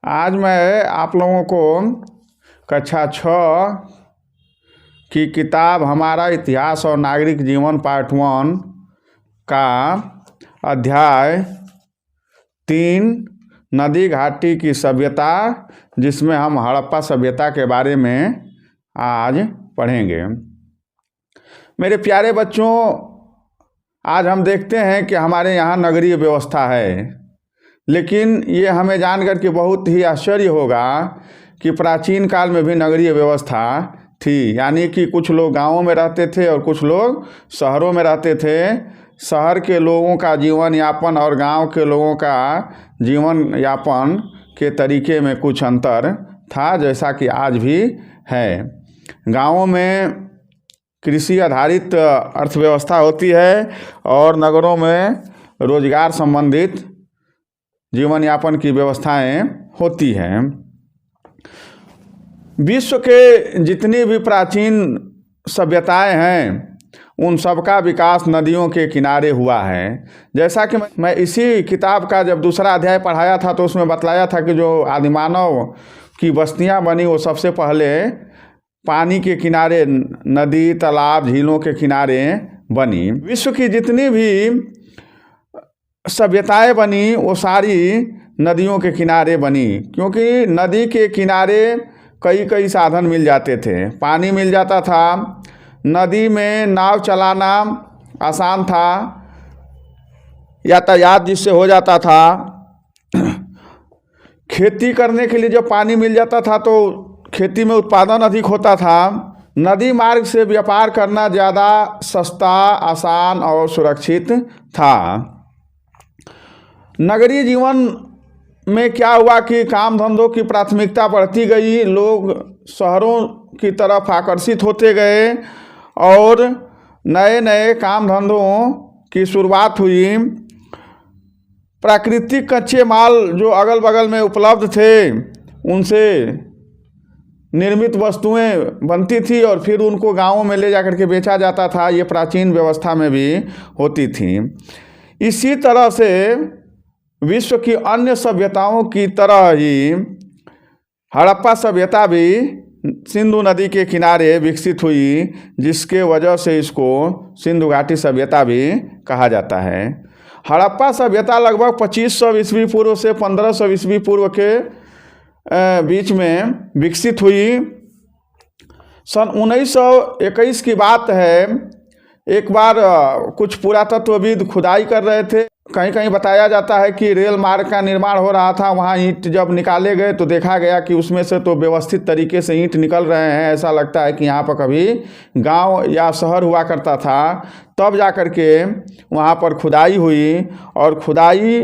आज मैं आप लोगों को कक्षा 6 की किताब हमारा इतिहास और नागरिक जीवन पार्ट 1 का अध्याय 3 नदी घाटी की सभ्यता, जिसमें हम हड़प्पा सभ्यता के बारे में आज पढ़ेंगे। मेरे प्यारे बच्चों, आज हम देखते हैं कि हमारे यहाँ नगरीय व्यवस्था है, लेकिन ये हमें जानकर के बहुत ही आश्चर्य होगा कि प्राचीन काल में भी नगरीय व्यवस्था थी। यानी कि कुछ लोग गांवों में रहते थे और कुछ लोग शहरों में रहते थे। शहर के लोगों का जीवन यापन और गांव के लोगों का जीवन यापन के तरीके में कुछ अंतर था, जैसा कि आज भी है। गांवों में कृषि आधारित अर्थव्यवस्था होती है और नगरों में रोजगार संबंधित जीवन यापन की व्यवस्थाएं होती हैं। विश्व के जितनी भी प्राचीन सभ्यताएं हैं, उन सब का विकास नदियों के किनारे हुआ है। जैसा कि मैं इसी किताब का जब दूसरा अध्याय पढ़ाया था तो उसमें बतलाया था कि जो आदिमानव की बस्तियां बनी वो सबसे पहले पानी के किनारे, नदी, तालाब, झीलों के किनारे बनी। विश्व की जितनी भी सभ्यताएं बनी वो सारी नदियों के किनारे बनी, क्योंकि नदी के किनारे कई साधन मिल जाते थे। पानी मिल जाता था, नदी में नाव चलाना आसान था, यातायात जिससे हो जाता था। खेती करने के लिए जब पानी मिल जाता था तो खेती में उत्पादन अधिक होता था। नदी मार्ग से व्यापार करना ज़्यादा सस्ता, आसान और सुरक्षित था। नगरीय जीवन में क्या हुआ कि काम धंधों की प्राथमिकता बढ़ती गई, लोग शहरों की तरफ आकर्षित होते गए और नए नए काम धंधों की शुरुआत हुई। प्राकृतिक कच्चे माल जो अगल बगल में उपलब्ध थे, उनसे निर्मित वस्तुएं बनती थी और फिर उनको गांवों में ले जाकर के बेचा जाता था। ये प्राचीन व्यवस्था में भी होती थी। इसी तरह से विश्व की अन्य सभ्यताओं की तरह ही हड़प्पा सभ्यता भी सिंधु नदी के किनारे विकसित हुई, जिसके वजह से इसको सिंधु घाटी सभ्यता भी कहा जाता है। हड़प्पा सभ्यता लगभग 2500 ईस्वी पूर्व से 1500 ईस्वी पूर्व के बीच में विकसित हुई। सन 1921 की बात है। एक बार कुछ पुरातत्वविद खुदाई कर रहे थे। कहीं कहीं बताया जाता है कि रेल मार्ग का निर्माण हो रहा था। वहाँ ईंट जब निकाले गए तो देखा गया कि उसमें से तो व्यवस्थित तरीके से ईंट निकल रहे हैं। ऐसा लगता है कि यहाँ पर कभी गांव या शहर हुआ करता था। तब जा कर के वहाँ पर खुदाई हुई और खुदाई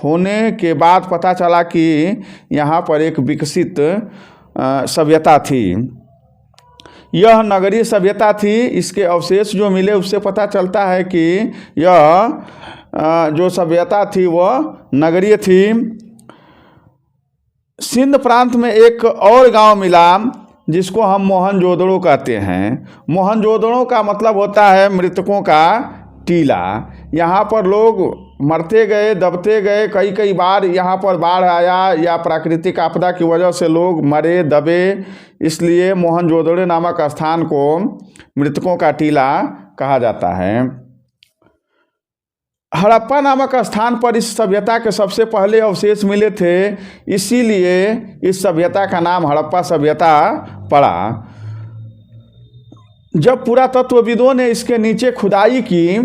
होने के बाद पता चला कि यहाँ पर एक विकसित सभ्यता थी। यह नगरीय सभ्यता थी। इसके अवशेष जो मिले उससे पता चलता है कि यह जो सभ्यता थी वह नगरीय थी। सिंध प्रांत में एक और गांव मिला जिसको हम मोहनजोदड़ो कहते हैं। मोहनजोदड़ो का मतलब होता है मृतकों का टीला। यहाँ पर लोग मरते गए, दबते गए। कई बार यहाँ पर बाढ़ आया या प्राकृतिक आपदा की वजह से लोग मरे, दबे, इसलिए मोहनजोदड़ो नामक स्थान को मृतकों का टीला कहा जाता है। हड़प्पा नामक स्थान पर इस सभ्यता के सबसे पहले अवशेष मिले थे, इसीलिए इस सभ्यता का नाम हड़प्पा सभ्यता पड़ा। जब पुरातत्वविदों ने इसके नीचे खुदाई की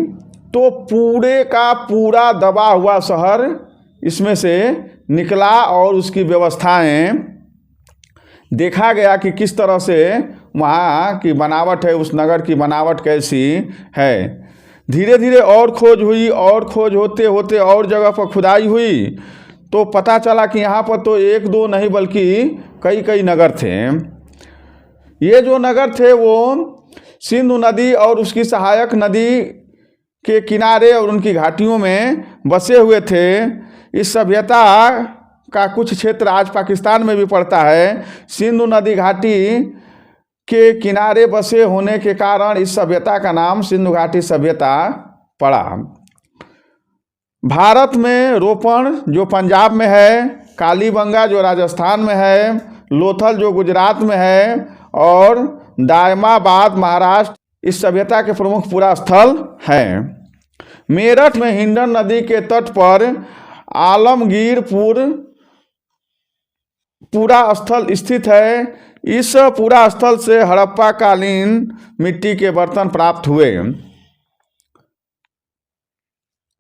तो पूरे का पूरा दबा हुआ शहर इसमें से निकला और उसकी व्यवस्थाएं देखा गया कि किस तरह से वहाँ की बनावट है, उस नगर की बनावट कैसी है। धीरे धीरे और खोज हुई और खोज होते होते और जगह पर खुदाई हुई तो पता चला कि यहाँ पर तो एक दो नहीं बल्कि कई नगर थे। ये जो नगर थे वो सिंधु नदी और उसकी सहायक नदी के किनारे और उनकी घाटियों में बसे हुए थे। इस सभ्यता का कुछ क्षेत्र आज पाकिस्तान में भी पड़ता है। सिंधु नदी घाटी के किनारे बसे होने के कारण इस सभ्यता का नाम सिंधु घाटी सभ्यता पड़ा। भारत में रोपण जो पंजाब में है, कालीबंगा जो राजस्थान में है, लोथल जो गुजरात में है और दायमाबाद महाराष्ट्र इस सभ्यता के प्रमुख पूरा स्थल है। मेरठ में हिंडन नदी के तट पर आलमगीरपुर पूरा स्थल स्थित है। इस पूरा स्थल से हड़प्पा कालीन मिट्टी के बर्तन प्राप्त हुए।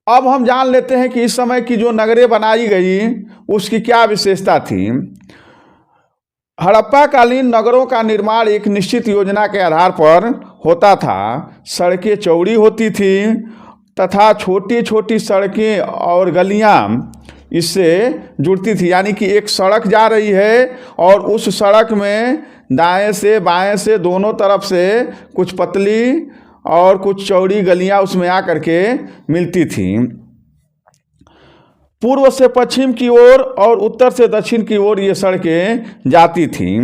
अब हम जान लेते हैं कि इस समय की जो नगरें बनाई गई उसकी क्या विशेषता थी। हड़प्पा कालीन नगरों का निर्माण एक निश्चित योजना के आधार पर होता था। सड़कें चौड़ी होती थी तथा छोटी छोटी सड़कें और गलियां इससे जुड़ती थी, यानी कि एक सड़क जा रही है और उस सड़क में दाएं से बाएं से दोनों तरफ से कुछ पतली और कुछ चौड़ी गलियां उसमें आकर के मिलती थी। पूर्व से पश्चिम की ओर और उत्तर से दक्षिण की ओर ये सड़कें जाती थीं।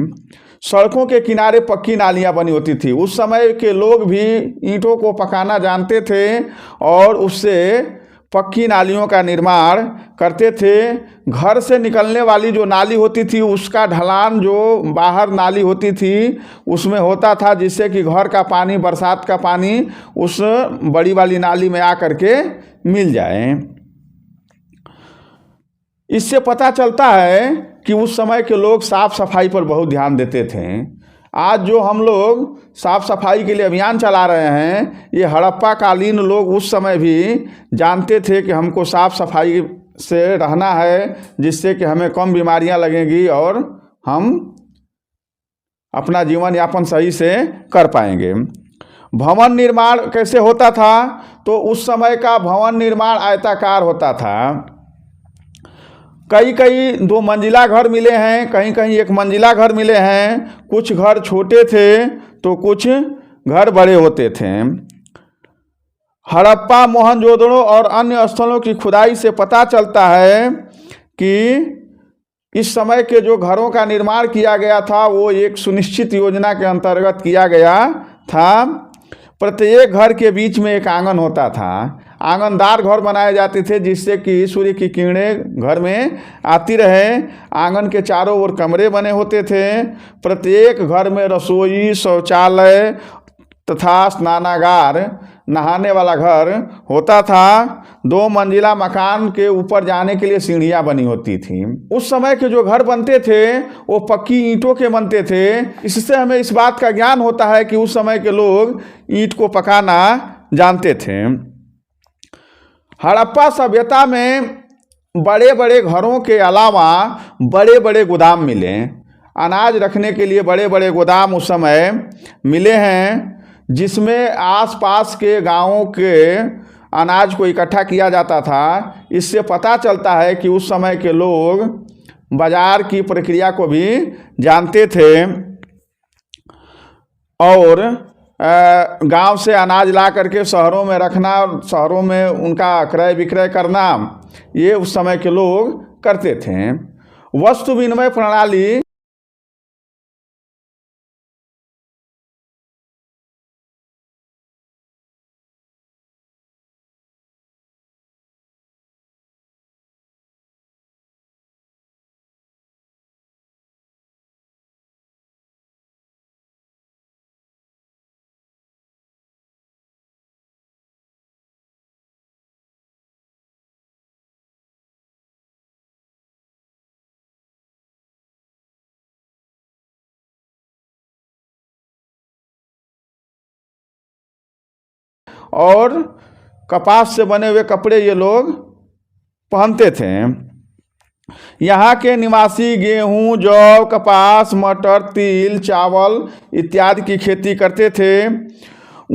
सड़कों के किनारे पक्की नालियां बनी होती थी। उस समय के लोग भी ईंटों को पकाना जानते थे और उससे पक्की नालियों का निर्माण करते थे। घर से निकलने वाली जो नाली होती थी उसका ढलान जो बाहर नाली होती थी उसमें होता था, जिससे कि घर का पानी, बरसात का पानी उस बड़ी वाली नाली में आकर के मिल जाए। इससे पता चलता है कि उस समय के लोग साफ सफाई पर बहुत ध्यान देते थे। आज जो हम लोग साफ सफाई के लिए अभियान चला रहे हैं, ये हड़प्पा कालीन लोग उस समय भी जानते थे कि हमको साफ सफाई से रहना है, जिससे कि हमें कम बीमारियां लगेंगी और हम अपना जीवन यापन सही से कर पाएंगे। भवन निर्माण कैसे होता था? तो उस समय का भवन निर्माण आयताकार होता था। कई कई 2 मंजिला घर मिले हैं, कहीं कहीं 1 मंजिला घर मिले हैं। कुछ घर छोटे थे तो कुछ घर बड़े होते थे। हड़प्पा, मोहनजोदड़ो और अन्य स्थलों की खुदाई से पता चलता है कि इस समय के जो घरों का निर्माण किया गया था वो एक सुनिश्चित योजना के अंतर्गत किया गया था। प्रत्येक घर के बीच में एक आंगन होता था। आंगनदार घर बनाए जाते थे जिससे कि सूर्य की किरणें घर में आती रहे। आंगन के चारों ओर कमरे बने होते थे। प्रत्येक घर में रसोई, शौचालय तथा स्नानागार, नहाने वाला घर होता था। 2 मंजिला मकान के ऊपर जाने के लिए सीढ़ियां बनी होती थी। उस समय के जो घर बनते थे वो पक्की ईंटों के बनते थे। इससे हमें इस बात का ज्ञान होता है कि उस समय के लोग ईंट को पकाना जानते थे। हड़प्पा सभ्यता में बड़े बड़े घरों के अलावा बड़े बड़े गोदाम मिले। अनाज रखने के लिए बड़े बड़े गोदाम उस समय मिले हैं, जिसमें आसपास के गांवों के अनाज को इकट्ठा किया जाता था। इससे पता चलता है कि उस समय के लोग बाजार की प्रक्रिया को भी जानते थे और गांव से अनाज ला करके शहरों में रखना, शहरों में उनका क्रय विक्रय करना, ये उस समय के लोग करते थे। वस्तु विनिमय प्रणाली और कपास से बने हुए कपड़े ये लोग पहनते थे। यहाँ के निवासी गेहूं, जौ, कपास, मटर, तिल, चावल इत्यादि की खेती करते थे।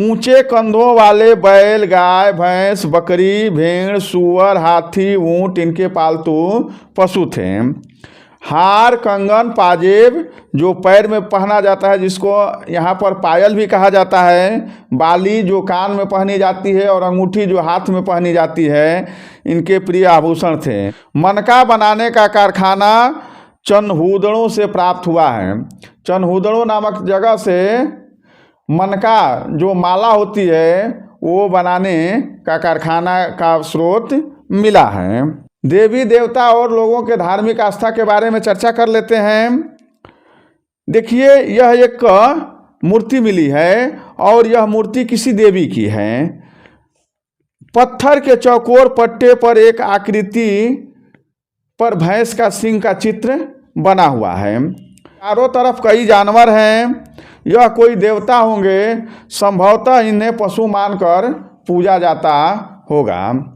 ऊंचे कंधों वाले बैल, गाय, भैंस, बकरी, भेड़, सूअर, हाथी, ऊंट इनके पालतू पशु थे। हार, कंगन, पाजेब जो पैर में पहना जाता है, जिसको यहाँ पर पायल भी कहा जाता है, बाली जो कान में पहनी जाती है और अंगूठी जो हाथ में पहनी जाती है, इनके प्रिय आभूषण थे। मनका बनाने का कारखाना चनहूदड़ों से प्राप्त हुआ है। चनहूदड़ों नामक जगह से मनका जो माला होती है वो बनाने का कारखाना का स्रोत मिला है। देवी देवता और लोगों के धार्मिक आस्था के बारे में चर्चा कर लेते हैं। देखिए, यह एक मूर्ति मिली है और यह मूर्ति किसी देवी की है। पत्थर के चौकोर पट्टे पर एक आकृति पर भैंस का सिंह का चित्र बना हुआ है। चारों तरफ कई जानवर हैं। यह कोई देवता होंगे, संभवतः इन्हें पशु मानकर पूजा जाता होगा।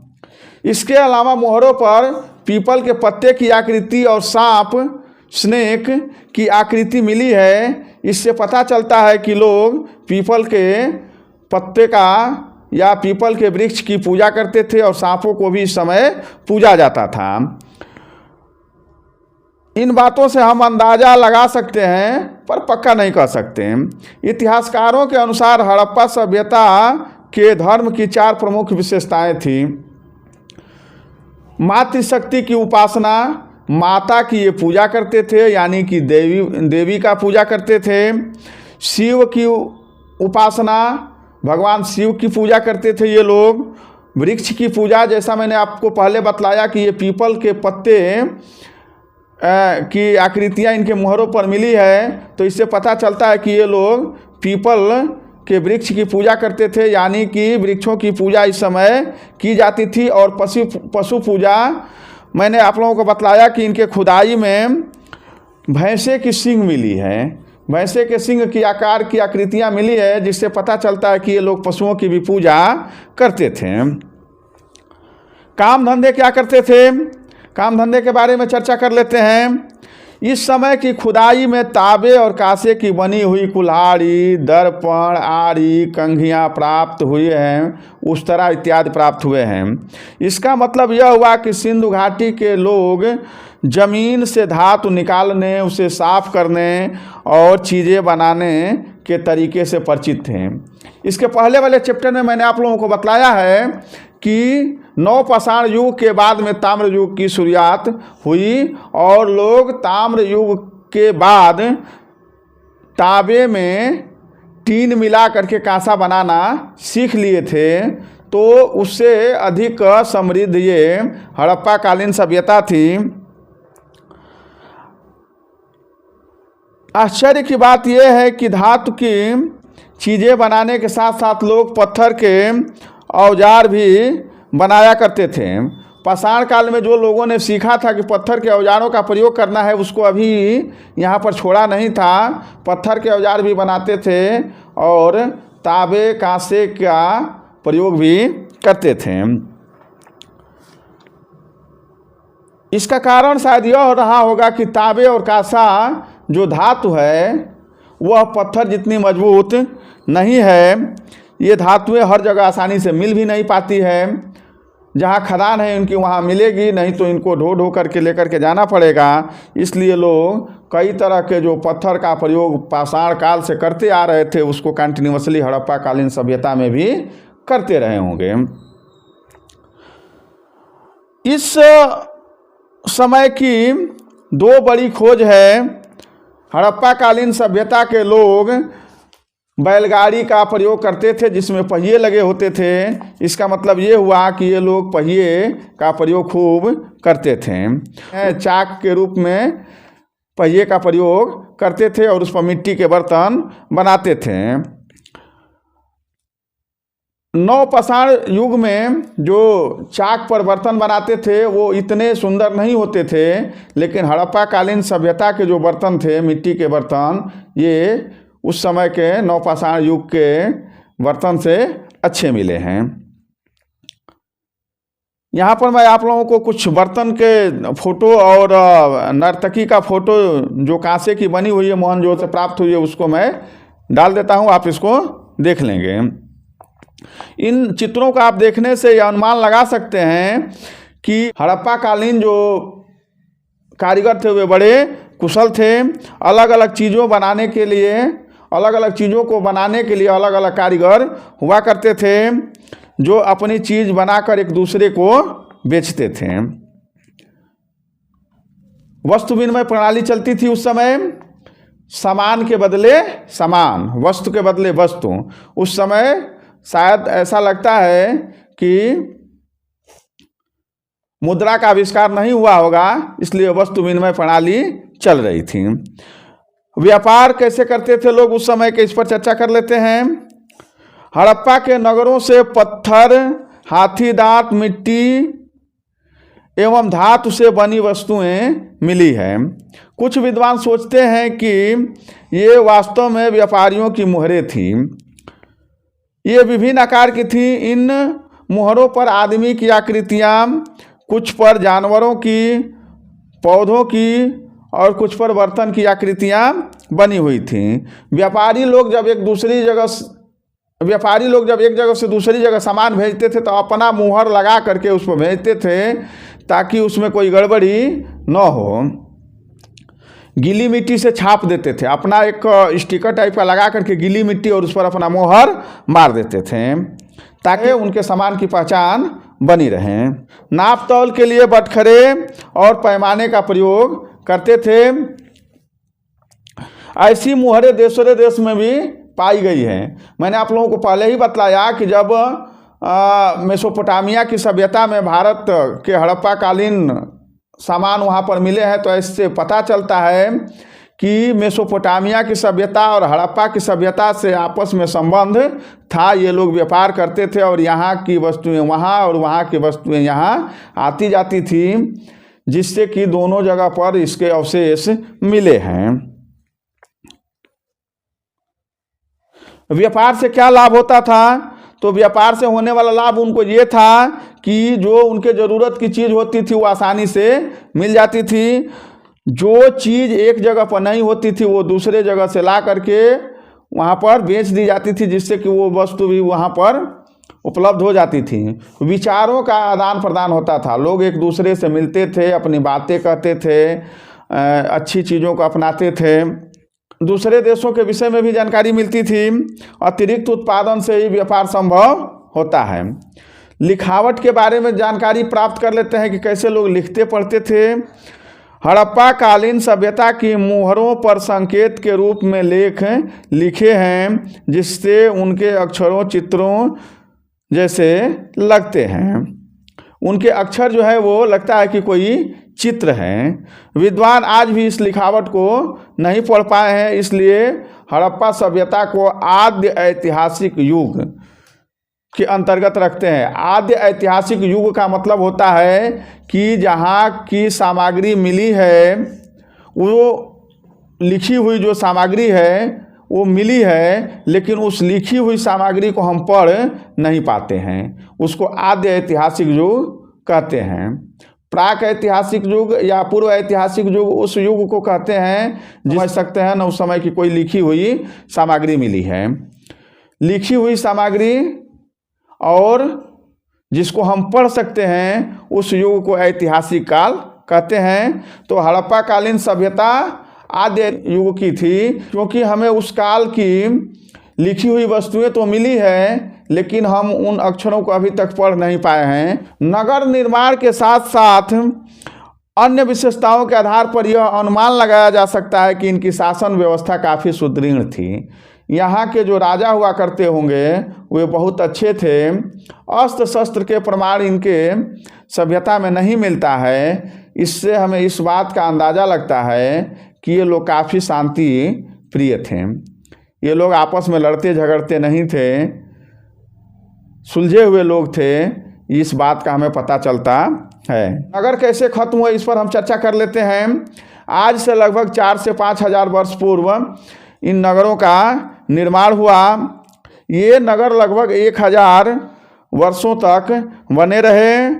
इसके अलावा मोहरों पर पीपल के पत्ते की आकृति और सांप स्नेक की आकृति मिली है। इससे पता चलता है कि लोग पीपल के पत्ते का या पीपल के वृक्ष की पूजा करते थे और सांपों को भी इस समय पूजा जाता था। इन बातों से हम अंदाजा लगा सकते हैं पर पक्का नहीं कह सकते। इतिहासकारों के अनुसार हड़प्पा सभ्यता के धर्म की 4 प्रमुख विशेषताएं थी। मातृशक्ति की उपासना, माता की ये पूजा करते थे, यानी कि देवी का पूजा करते थे। शिव की उपासना, भगवान शिव की पूजा करते थे ये लोग। वृक्ष की पूजा, जैसा मैंने आपको पहले बतलाया कि ये पीपल के पत्ते की आकृतियाँ इनके मोहरों पर मिली है, तो इससे पता चलता है कि ये लोग पीपल के वृक्ष की पूजा करते थे, यानी कि वृक्षों की पूजा इस समय की जाती थी। और पशु पूजा, मैंने आप लोगों को बतलाया कि इनके खुदाई में भैंसे की सींग मिली है। भैंसे के सींग की आकार की आकृतियाँ मिली है, जिससे पता चलता है कि ये लोग पशुओं की भी पूजा करते थे। काम धंधे क्या करते थे? काम धंधे के बारे में चर्चा कर लेते हैं। इस समय की खुदाई में तांबे और कांसे की बनी हुई कुल्हाड़ी, दर्पण, आरी, कंघियाँ प्राप्त हुए हैं, उस तरह इत्यादि प्राप्त हुए हैं। इसका मतलब यह हुआ कि सिंधु घाटी के लोग जमीन से धातु निकालने, उसे साफ करने और चीज़ें बनाने के तरीके से परिचित थे। इसके पहले वाले चैप्टर में मैंने आप लोगों को बतलाया है कि नवपाषाण युग के बाद में ताम्र युग की शुरुआत हुई और लोग ताम्र युग के बाद तांबे में टीन मिला करके कांसा बनाना सीख लिए थे। तो उससे अधिक समृद्ध ये हड़प्पा कालीन सभ्यता थी। आश्चर्य की बात यह है कि धातु की चीज़ें बनाने के साथ साथ लोग पत्थर के औजार भी बनाया करते थे। पाषाण काल में जो लोगों ने सीखा था कि पत्थर के औजारों का प्रयोग करना है, उसको अभी यहाँ पर छोड़ा नहीं था। पत्थर के औजार भी बनाते थे और तांबे कांसे का प्रयोग भी करते थे। इसका कारण शायद यह रहा होगा कि तांबे और कांसा जो धातु है वह पत्थर जितनी मजबूत नहीं है। ये धातुएं हर जगह आसानी से मिल भी नहीं पाती है। जहाँ खदान है उनकी वहाँ मिलेगी, नहीं तो इनको ढो ढो करके लेकर के जाना पड़ेगा। इसलिए लोग कई तरह के जो पत्थर का प्रयोग पाषाण काल से करते आ रहे थे, उसको कंटिन्यूसली हड़प्पा कालीन सभ्यता में भी करते रहे होंगे। इस समय की 2 बड़ी खोज है। हड़प्पा कालीन सभ्यता के लोग बैलगाड़ी का प्रयोग करते थे जिसमें पहिए लगे होते थे। इसका मतलब ये हुआ कि ये लोग पहिए का प्रयोग खूब करते थे। चाक के रूप में पहिए का प्रयोग करते थे और उस पर मिट्टी के बर्तन बनाते थे। नवपाषाण युग में जो चाक पर बर्तन बनाते थे वो इतने सुंदर नहीं होते थे, लेकिन हड़प्पा कालीन सभ्यता के जो बर्तन थे, मिट्टी के बर्तन, ये उस समय के नवपाषाण युग के बर्तन से अच्छे मिले हैं। यहाँ पर मैं आप लोगों को कुछ बर्तन के फोटो और नर्तकी का फोटो जो कांसे की बनी हुई है, मोहनजोदड़ो से प्राप्त हुई है, उसको मैं डाल देता हूँ, आप इसको देख लेंगे। इन चित्रों को आप देखने से यह अनुमान लगा सकते हैं कि हड़प्पा कालीन जो कारीगर थे वे बड़े कुशल थे। अलग अलग चीज़ों बनाने के लिए, अलग अलग चीज़ों को बनाने के लिए अलग अलग कारीगर हुआ करते थे जो अपनी चीज़ बनाकर एक दूसरे को बेचते थे। वस्तु विनिमय प्रणाली चलती थी उस समय। सामान के बदले सामान, वस्तु के बदले वस्तु। उस समय शायद ऐसा लगता है कि मुद्रा का आविष्कार नहीं हुआ होगा, इसलिए वस्तु विनिमय प्रणाली चल रही थी। व्यापार कैसे करते थे लोग उस समय के, इस पर चर्चा कर लेते हैं। हड़प्पा के नगरों से पत्थर, हाथी दांत, मिट्टी एवं धातु से बनी वस्तुएं मिली हैं। कुछ विद्वान सोचते हैं कि ये वास्तव में व्यापारियों की मुहरें थीं। ये विभिन्न आकार की थी। इन मुहरों पर आदमी की आकृतियाँ, कुछ पर जानवरों की, पौधों की और कुछ पर बर्तन की आकृतियाँ बनी हुई थीं। व्यापारी लोग जब एक जगह से दूसरी जगह सामान भेजते थे तो अपना मुहर लगा करके उस पर भेजते थे ताकि उसमें कोई गड़बड़ी न हो। गीली मिट्टी से छाप देते थे, अपना एक स्टिकर टाइप का लगा करके गीली मिट्टी और उस पर अपना मुहर मार देते थे ताकि उनके सामान की पहचान बनी रहे। नाप तौल के लिए बटखरे और पैमाने का प्रयोग करते थे। ऐसी मुहरें दूसरे देश में भी पाई गई है। मैंने आप लोगों को पहले ही बतलाया कि जब मेसोपोटामिया की सभ्यता में भारत के हड़प्पा कालीन सामान वहाँ पर मिले हैं, तो इससे पता चलता है कि मेसोपोटामिया की सभ्यता और हड़प्पा की सभ्यता से आपस में संबंध था। ये लोग व्यापार करते थे और यहाँ की वस्तुएं वहाँ और वहाँ की वस्तुएं यहाँ आती जाती थी, जिससे कि दोनों जगह पर इसके अवशेष मिले हैं। व्यापार से क्या लाभ होता था? तो व्यापार से होने वाला लाभ उनको ये था कि जो उनके ज़रूरत की चीज़ होती थी वो आसानी से मिल जाती थी। जो चीज़ एक जगह पर नहीं होती थी वो दूसरे जगह से ला करके वहाँ पर बेच दी जाती थी, जिससे कि वो वस्तु भी वहाँ पर उपलब्ध हो जाती थी। विचारों का आदान प्रदान होता था, लोग एक दूसरे से मिलते थे, अपनी बातें कहते थे, अच्छी चीज़ों को अपनाते थे, दूसरे देशों के विषय में भी जानकारी मिलती थी। अतिरिक्त उत्पादन से ही व्यापार संभव होता है। लिखावट के बारे में जानकारी प्राप्त कर लेते हैं कि कैसे लोग लिखते पढ़ते थे। हड़प्पा कालीन सभ्यता की मुहरों पर संकेत के रूप में लेख लिखे हैं, जिससे उनके अक्षरों चित्रों जैसे लगते हैं। उनके अक्षर जो है वो लगता है कि कोई चित्र है। विद्वान आज भी इस लिखावट को नहीं पढ़ पाए हैं, इसलिए हड़प्पा सभ्यता को आद्य ऐतिहासिक युग के अंतर्गत रखते हैं। आद्य ऐतिहासिक युग का मतलब होता है कि जहाँ की सामग्री मिली है, वो लिखी हुई जो सामग्री है वो मिली है, लेकिन उस लिखी हुई सामग्री को हम पढ़ नहीं पाते हैं, उसको आद्य ऐतिहासिक युग कहते हैं। प्राक ऐतिहासिक युग या पूर्व ऐतिहासिक युग उस युग को कहते हैं समझ सकते हैं न उस समय की कोई लिखी हुई सामग्री मिली है। लिखी हुई सामग्री और जिसको हम पढ़ सकते हैं उस युग को ऐतिहासिक काल कहते हैं। तो हड़प्पा कालीन सभ्यता आद्य युग की थी, क्योंकि हमें उस काल की लिखी हुई वस्तुएं तो मिली है, लेकिन हम उन अक्षरों को अभी तक पढ़ नहीं पाए हैं। नगर निर्माण के साथ साथ अन्य विशेषताओं के आधार पर यह अनुमान लगाया जा सकता है कि इनकी शासन व्यवस्था काफ़ी सुदृढ़ थी। यहाँ के जो राजा हुआ करते होंगे वे बहुत अच्छे थे। अस्त्र शस्त्र के प्रमाण इनके सभ्यता में नहीं मिलता है। इससे हमें इस बात का अंदाज़ा लगता है कि ये लोग काफ़ी शांति प्रिय थे। ये लोग आपस में लड़ते झगड़ते नहीं थे, सुलझे हुए लोग थे। इस बात का हमें पता चलता है। नगर कैसे खत्म हुए इस पर हम चर्चा कर लेते हैं। आज से लगभग 4 से 5 हज़ार वर्ष पूर्व इन नगरों का निर्माण हुआ। ये नगर लगभग 1000 वर्षों तक बने रहे,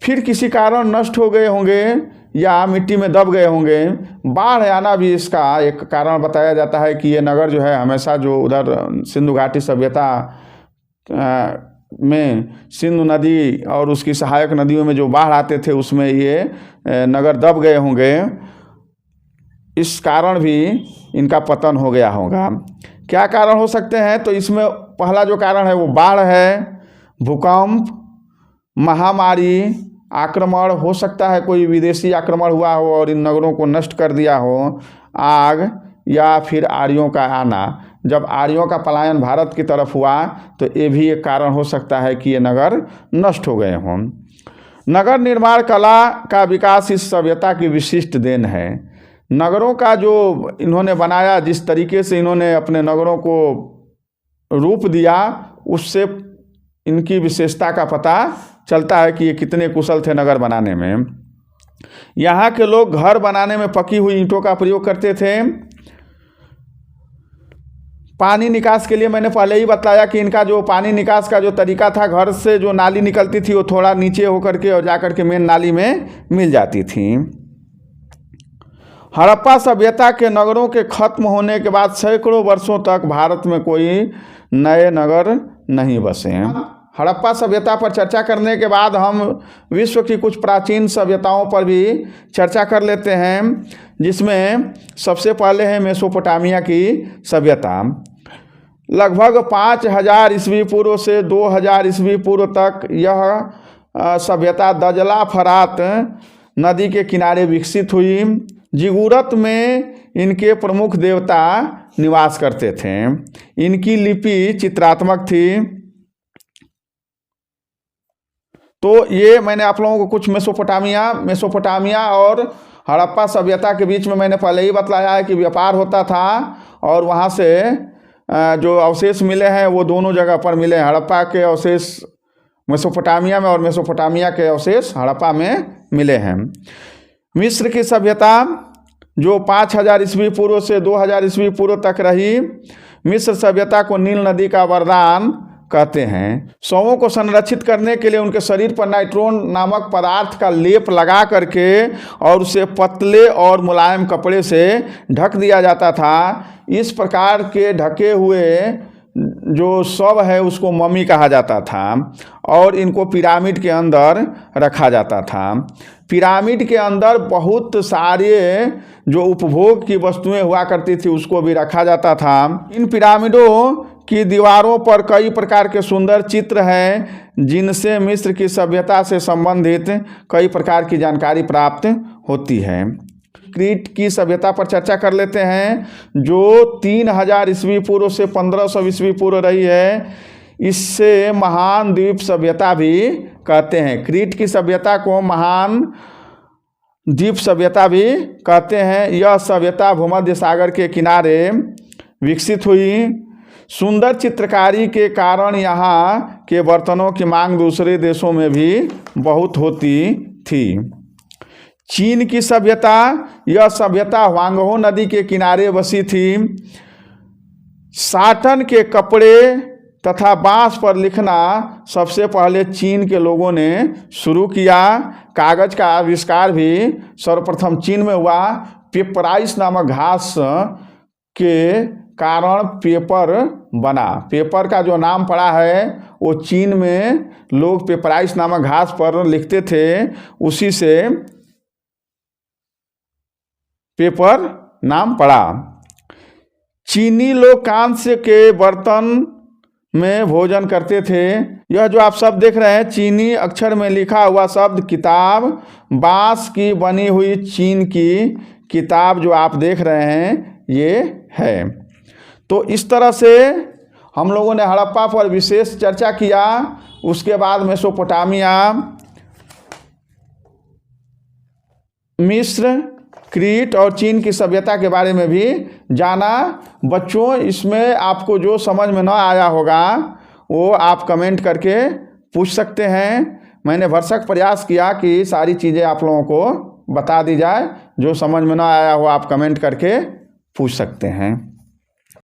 फिर किसी कारण नष्ट हो गए होंगे या मिट्टी में दब गए होंगे। बाढ़ आना भी इसका एक कारण बताया जाता है कि ये नगर जो है हमेशा जो उधर सिंधु घाटी सभ्यता में सिंधु नदी और उसकी सहायक नदियों में जो बाढ़ आते थे उसमें ये नगर दब गए होंगे। इस कारण भी इनका पतन हो गया होगा। क्या कारण हो सकते हैं? तो इसमें पहला जो कारण है वो बाढ़ है, भूकंप, महामारी, आक्रमण, हो सकता है कोई विदेशी आक्रमण हुआ हो और इन नगरों को नष्ट कर दिया हो, आग, या फिर आर्यों का आना। जब आर्यों का पलायन भारत की तरफ हुआ तो ये भी एक कारण हो सकता है कि ये नगर नष्ट हो गए हों। नगर निर्माण कला का विकास इस सभ्यता की विशिष्ट देन है। नगरों का जो इन्होंने बनाया, जिस तरीके से इन्होंने अपने नगरों को रूप दिया, उससे इनकी विशेषता का पता चलता है कि ये कितने कुशल थे नगर बनाने में। यहाँ के लोग घर बनाने में पकी हुई ईंटों का प्रयोग करते थे। पानी निकास के लिए मैंने पहले ही बताया कि इनका जो पानी निकास का जो तरीका था, घर से जो नाली निकलती थी वो थोड़ा नीचे होकर के और जाकर के मेन नाली में मिल जाती थी। हड़प्पा सभ्यता के नगरों के खत्म होने के बाद सैकड़ों वर्षों तक भारत में कोई नए नगर नहीं बसे। हड़प्पा सभ्यता पर चर्चा करने के बाद हम विश्व की कुछ प्राचीन सभ्यताओं पर भी चर्चा कर लेते हैं, जिसमें सबसे पहले है मेसोपोटामिया की सभ्यता। लगभग 5000 ईस्वी पूर्व से 2000 ईस्वी पूर्व तक यह सभ्यता दजला फरात नदी के किनारे विकसित हुई। जिगुरत में इनके प्रमुख देवता निवास करते थे। इनकी लिपि चित्रात्मक थी। तो ये मैंने आप लोगों को कुछ मेसोपोटामिया और हड़प्पा सभ्यता के बीच में मैंने पहले ही बतलाया है कि व्यापार होता था और वहाँ से जो अवशेष मिले हैं वो दोनों जगह पर मिले हैं। हड़प्पा के अवशेष मेसोपोटामिया में और मेसोपोटामिया के अवशेष हड़प्पा में मिले हैं। मिस्र की सभ्यता जो 5000 ईस्वी पूर्व से 2000 ईस्वी पूर्व तक रही। मिस्र सभ्यता को नील नदी का वरदान कहते हैं। शवों को संरक्षित करने के लिए उनके शरीर पर नाइट्रोन नामक पदार्थ का लेप लगा करके और उसे पतले और मुलायम कपड़े से ढक दिया जाता था। इस प्रकार के ढके हुए जो शव है उसको मम्मी कहा जाता था और इनको पिरामिड के अंदर रखा जाता था। पिरामिड के अंदर बहुत सारे जो उपभोग की वस्तुएं हुआ करती थी उसको भी रखा जाता था। इन पिरामिडों की दीवारों पर कई प्रकार के सुंदर चित्र हैं, जिनसे मिस्र की सभ्यता से संबंधित कई प्रकार की जानकारी प्राप्त होती है। क्रीट की सभ्यता पर चर्चा कर लेते हैं, जो 3000 ईस्वी पूर्व से 1500 ईस्वी पूर्व रही है। इससे महान द्वीप सभ्यता भी कहते हैं। क्रीट की सभ्यता को महान द्वीप सभ्यता भी कहते हैं। यह सभ्यता भूमध्य सागर के किनारे विकसित हुई। सुंदर चित्रकारी के कारण यहाँ के बर्तनों की मांग दूसरे देशों में भी बहुत होती थी। चीन की सभ्यता, यह सभ्यता ह्वांगहो नदी के किनारे बसी थी। साटन के कपड़े तथा बांस पर लिखना सबसे पहले चीन के लोगों ने शुरू किया। कागज का आविष्कार भी सर्वप्रथम चीन में हुआ। पेपराइस नामक घास के कारण पेपर बना। पेपर का जो नाम पड़ा है वो चीन में लोग पेपराइस नामक घास पर लिखते थे, उसी से पेपर नाम पड़ा। चीनी लोग कांस्य के बर्तन में भोजन करते थे। यह जो आप शब्द देख रहे हैं, चीनी अक्षर में लिखा हुआ शब्द किताब, बांस की बनी हुई चीन की किताब जो आप देख रहे हैं ये है। तो इस तरह से हम लोगों ने हड़प्पा पर विशेष चर्चा किया। उसके बाद मेसोपोटामिया, मिस्र, क्रीट और चीन की सभ्यता के बारे में भी जाना। बच्चों, इसमें आपको जो समझ में ना आया होगा वो आप कमेंट करके पूछ सकते हैं। मैंने भरसक प्रयास किया कि सारी चीज़ें आप लोगों को बता दी जाए। जो समझ में ना आया हो आप कमेंट करके पूछ सकते हैं।